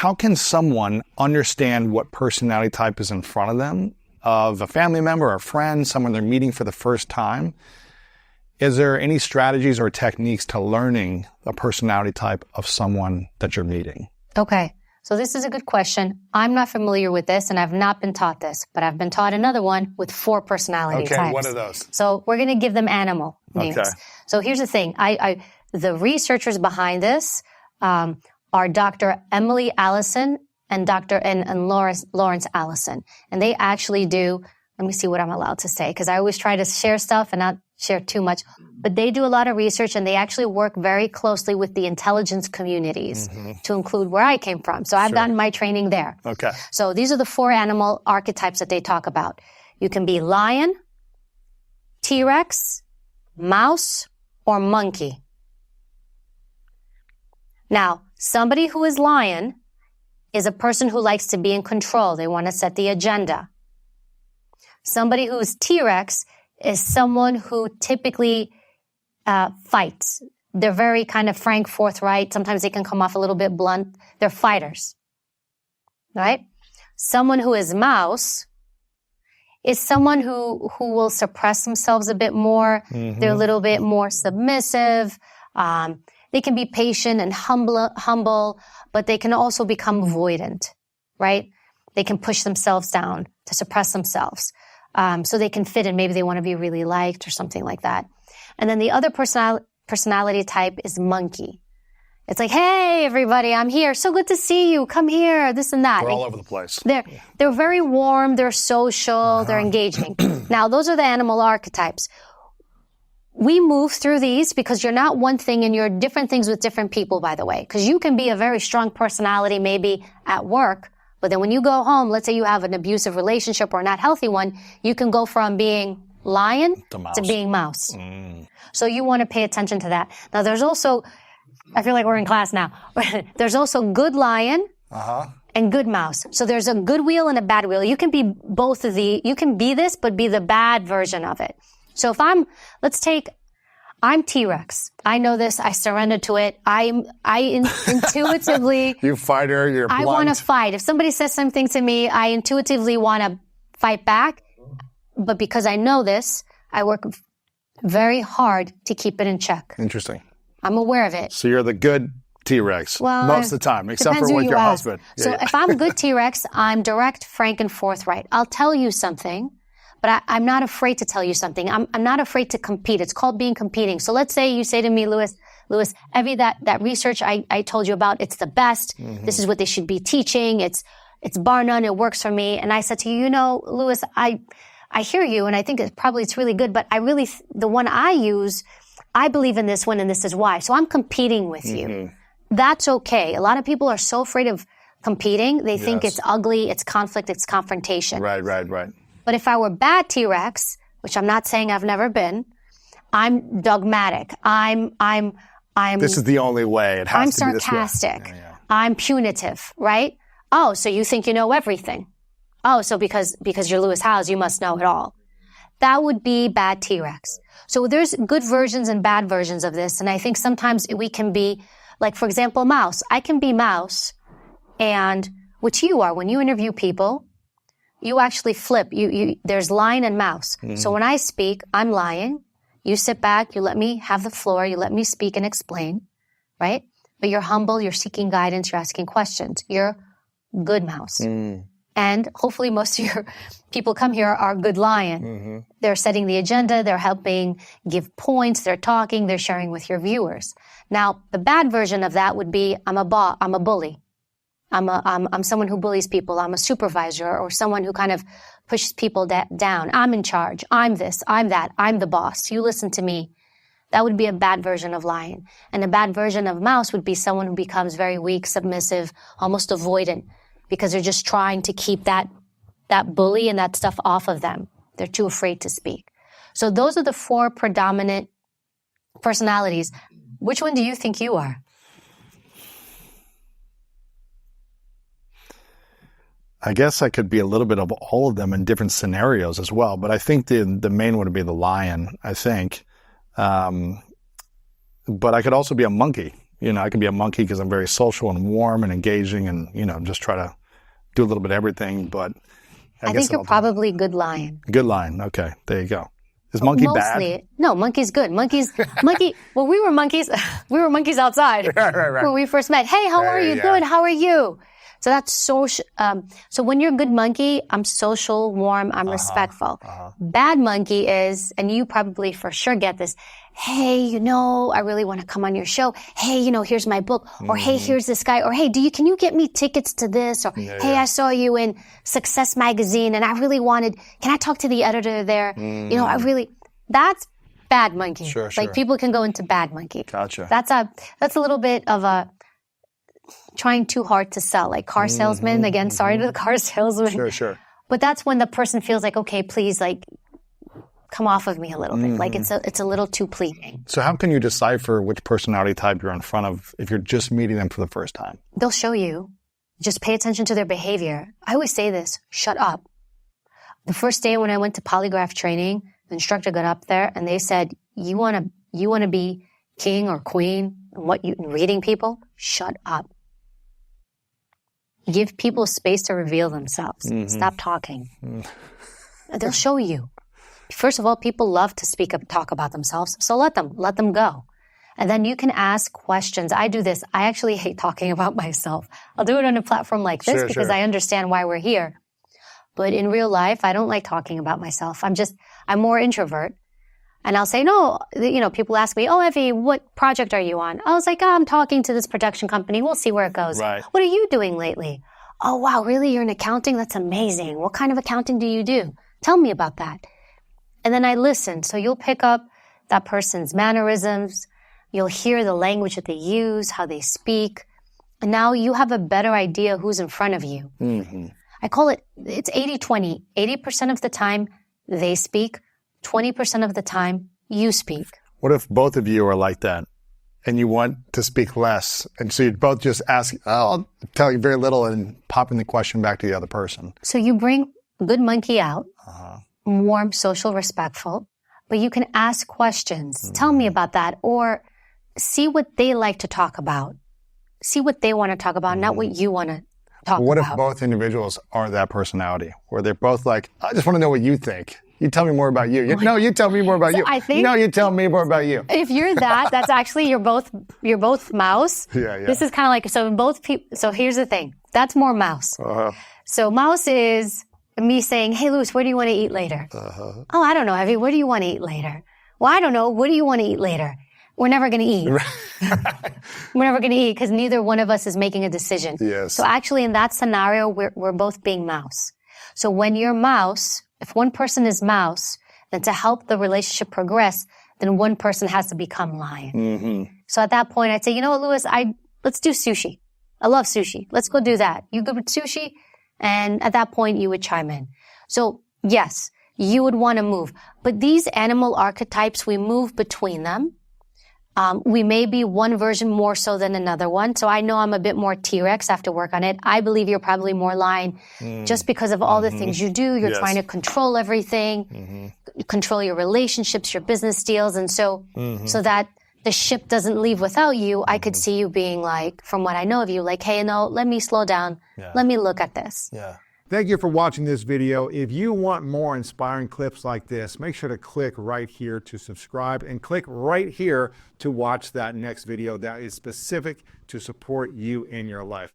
how can someone understand what personality type is in front of them, of a family member or a friend, someone they're meeting for the first time? Is there any strategies or techniques to learning the personality type of someone that you're meeting? Okay. So this is a good question. I'm not familiar with this, and I've not been taught this, but I've been taught another one with 4 personality types. Okay, what are those? So we're going to give them animal names. Okay. So here's the thing. The researchers behind this are Dr. Emily Allison and Lawrence Allison. And they actually do, let me see what I'm allowed to say, because I always try to share stuff and not share too much. But they do a lot of research, and they actually work very closely with the intelligence communities to include where I came from. So I've gotten my training there. Okay. So these are the 4 animal archetypes that they talk about. You can be lion, T-Rex, mouse, or monkey. Now, somebody who is lion is a person who likes to be in control. They want to set the agenda. Somebody who's T-Rex is someone who typically fights. They're very kind of frank, forthright. Sometimes they can come off a little bit blunt. They're fighters, right? Someone who is mouse is someone who will suppress themselves a bit more. They're a little bit more submissive. They can be patient and humble, but they can also become avoidant, right? They can push themselves down to suppress themselves. So they can fit in. Maybe they want to be really liked or something like that. And then the other personality type is monkey. It's like, hey, everybody, I'm here. So good to see you. Come here, this and that. We're all over the place. They're very warm. They're social. They're engaging. Now, those are the animal archetypes. We move through these because you're not one thing and you're different things with different people, by the way. Because you can be a very strong personality maybe at work, but then when you go home, let's say you have an abusive relationship or a not healthy one, you can go from being lion to being mouse. So you want to pay attention to that. Now, there's also, I feel like we're in class now. There's also good lion and good mouse. So there's a good wheel and a bad wheel. You can be both of you can be this, but be the bad version of it. So if I'm T-Rex. I know this. I surrender to it. I intuitively. You fighter, you're blunt. I want to fight. If somebody says something to me, I intuitively want to fight back. But because I know this, I work very hard to keep it in check. Interesting. I'm aware of it. So you're the good T-Rex most of the time, except for with your husband. So if I'm good T-Rex, I'm direct, frank, and forthright. I'll tell you something. But I'm not afraid to tell you something. I'm not afraid to compete. It's called being competing. So let's say you say to me, Louis, Evie, that research I told you about, it's the best. This is what they should be teaching. It's bar none. It works for me. And I said to you, Louis, I hear you, and I think it's really good. But the one I use, I believe in this one, and this is why. So I'm competing with you. That's okay. A lot of people are so afraid of competing. They think it's ugly. It's conflict. It's confrontation. Right. But if I were bad T-Rex, which I'm not saying I've never been, I'm dogmatic. I'm. This is the only way. It has to be this way. I'm sarcastic. I'm punitive, right? Oh, so you think you know everything? Oh, so because you're Lewis Howes, you must know it all. That would be bad T-Rex. So there's good versions and bad versions of this, and I think sometimes we can be, like for example, mouse. I can be mouse, and which you are when you interview people. You actually flip. There's lion and mouse. So when I speak, I'm lion. You sit back. You let me have the floor. You let me speak and explain, right? But you're humble. You're seeking guidance. You're asking questions. You're good mouse. And hopefully most of your people come here are good lion. They're setting the agenda. They're helping give points. They're talking. They're sharing with your viewers. Now, the bad version of that would be I'm a bully. I'm someone who bullies people. I'm a supervisor or someone who kind of pushes people down. I'm in charge. I'm this. I'm that. I'm the boss. You listen to me. That would be a bad version of lion. And a bad version of mouse would be someone who becomes very weak, submissive, almost avoidant because they're just trying to keep that bully and that stuff off of them. They're too afraid to speak. So those are the 4 predominant personalities. Which one do you think you are? I guess I could be a little bit of all of them in different scenarios as well, but I think the main one would be the lion, I think. But I could also be a monkey. You know, I can be a monkey because I'm very social and warm and engaging and, you know, just try to do a little bit of everything. But I think you're probably a good lion. Good lion. Okay. There you go. Is monkey bad? No, monkey's good. Well, we were monkeys. We were monkeys outside right. when we first met. Hey, how are you? Good. How are you? So that's social. So when you're a good monkey, I'm social, warm, I'm respectful. Bad monkey is, and you probably for sure get this, hey, you know, I really want to come on your show. Hey, you know, here's my book. Or hey, here's this guy. Or hey, can you get me tickets to this? Or hey, I saw you in Success Magazine and I really wanted, can I talk to the editor there? You know, that's bad monkey. Sure. Like people can go into bad monkey. Gotcha. That's a little bit of a trying too hard to sell, like car salesman. Again, sorry to the car salesman. Sure. But that's when the person feels like, okay, please, like, come off of me a little bit. Like it's a little too pleasing. So how can you decipher which personality type you're in front of if you're just meeting them for the first time? They'll show you. Just pay attention to their behavior. I always say this, shut up. The first day when I went to polygraph training, the instructor got up there and they said, you want to be king or queen and reading people? Shut up. Give people space to reveal themselves. Stop talking. They'll show you. First of all, people love to talk about themselves. So let them go. And then you can ask questions. I do this. I actually hate talking about myself. I'll do it on a platform like this because I understand why we're here. But in real life, I don't like talking about myself. I'm more introvert. And I'll say, no, you know, people ask me, oh, Evie, what project are you on? I was like, I'm talking to this production company. We'll see where it goes. Right. What are you doing lately? Oh, wow, really? You're in accounting? That's amazing. What kind of accounting do you do? Tell me about that. And then I listen. So you'll pick up that person's mannerisms. You'll hear the language that they use, how they speak. And now you have a better idea who's in front of you. I call it's 80-20. 80% of the time they speak. 20% of the time, you speak. What if both of you are like that and you want to speak less? And so you both just ask, I'll tell you very little and popping the question back to the other person. So you bring a good monkey out, warm, social, respectful, but you can ask questions. Tell me about that. Or see what they like to talk about. See what they want to talk about, not what you want to talk about. What if both individuals are that personality where they're both like, I just want to know what you think. You tell me more about you. No, you tell me more about you. I think, no, you tell me more about you. If you're that's actually, you're both mouse. Yeah. This is kind of like, so both people, so here's the thing. That's more mouse. So mouse is me saying, hey, Louis, where do you want to eat later? Oh, I don't know, Evie, where do you want to eat later? Well, I don't know. What do you want to eat later? We're never going to eat. We're never going to eat because neither one of us is making a decision. Yes. So actually in that scenario, we're both being mouse. So when you're mouse, if one person is mouse, then to help the relationship progress, then one person has to become lion. So at that point, I'd say, you know what, Louis, let's do sushi. I love sushi. Let's go do that. You good with sushi? And at that point, you would chime in. So yes, you would want to move. But these animal archetypes, we move between them. We may be one version more so than another one. So I know I'm a bit more T-Rex. I have to work on it. I believe you're probably more lion just because of all the things you do. You're trying to control everything, control your relationships, your business deals. And so that the ship doesn't leave without you, I could see you being like, from what I know of you, like, hey, no, let me slow down. Let me look at this. Thank you for watching this video. If you want more inspiring clips like this, make sure to click right here to subscribe and click right here to watch that next video that is specific to support you in your life.